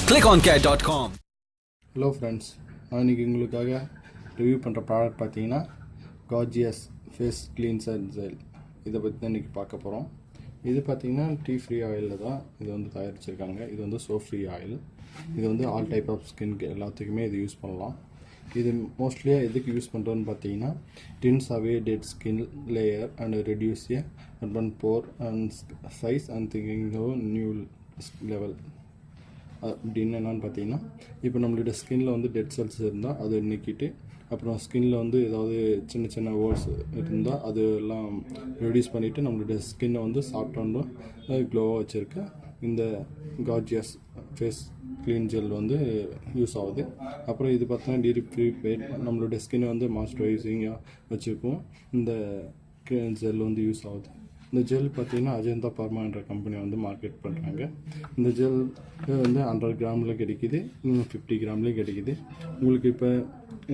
ClickOnCare.com. Hello friends, நான் இன்றைக்கி உங்களுக்காக ரிவ்யூ பண்ணுற ப்ராடக்ட் பார்த்தீங்கன்னா Gorgeus Face Gel. இதை பற்றி தான் இன்றைக்கி பார்க்க போகிறோம். இது பார்த்தீங்கன்னா டீ ஃப்ரீ ஆயிலில் தான் இது வந்து தயாரிச்சிருக்காங்க. இது வந்து சோப் ஃப்ரீ ஆயில். இது வந்து ஆல் டைப் ஆஃப் ஸ்கின்க்கு எல்லாத்துக்குமே இது யூஸ் பண்ணலாம். இது மோஸ்ட்லியாக எதுக்கு யூஸ் பண்ணுறோன்னு பார்த்தீங்கன்னா thins away dead skin layer and reduce a urban pore and size and thinking new level. அப்படின்னு என்னென்னு பார்த்தீங்கன்னா இப்போ நம்மளோட ஸ்கின்னில் வந்து டெட் செல்ஸ் இருந்தால் அதை நீக்கிட்டு அப்புறம் ஸ்கின்னில் வந்து ஏதாவது சின்ன சின்ன ஹோல்ஸ் இருந்தால் அது எல்லாம் ரெடியூஸ் பண்ணிவிட்டு நம்மளுடைய ஸ்கின்னை வந்து சாஃப்டாகவும் க்ளோவாக வச்சுருக்க இந்த Gorgeus ஃபேஸ் க்ளீன் ஜெல் வந்து யூஸ் ஆகுது. அப்புறம் இது பார்த்தீங்கன்னா Purifies நம்மளுடைய ஸ்கின்னை வந்து மாய்ஸ்சரைசிங்காக வச்சுருக்கோம். இந்த ஜெல் வந்து யூஸ் ஆகுது. இந்த ஜெல் பார்த்தீங்கன்னா அஜந்தா பார்மா என்ற கம்பெனி வந்து மார்க்கெட் பண்ணுறாங்க. இந்த ஜெல் வந்து 100 கிராமில் கிடைக்கிது, 50 கிராம்லேயும் கிடைக்கிது. உங்களுக்கு இப்போ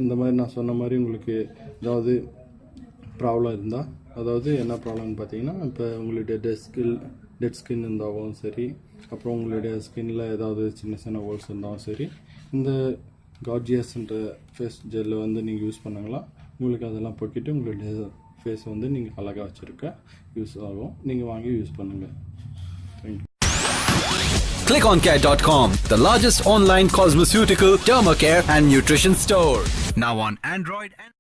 இந்த மாதிரி நான் சொன்ன மாதிரி உங்களுக்கு ஏதாவது ப்ராப்ளம் இருந்தால், அதாவது என்ன ப்ராப்ளம்னு பார்த்தீங்கன்னா இப்போ உங்களுடைய டெட் ஸ்கின் இருந்தாலும் சரி, அப்புறம் உங்களுடைய ஸ்கின்னில் ஏதாவது சின்ன சின்ன ஹோல்ஸ் இருந்தாலும் சரி, இந்த Gorgeusன்ற ஃபேஸ் ஜெல்லை வந்து நீங்கள் யூஸ் பண்ணாங்களா உங்களுக்கு அதெல்லாம் போக்கிட்டு உங்களுடைய ஃபேஸ் வந்து நீங்கள் அழகாக வச்சுருக்க யூஸ் ஆகும். நீங்கள் வாங்கி யூஸ் பண்ணுங்கள். Thank you. ClickOnCare.com, the largest online cosmeceutical, dermacare and nutrition store. Now on Android and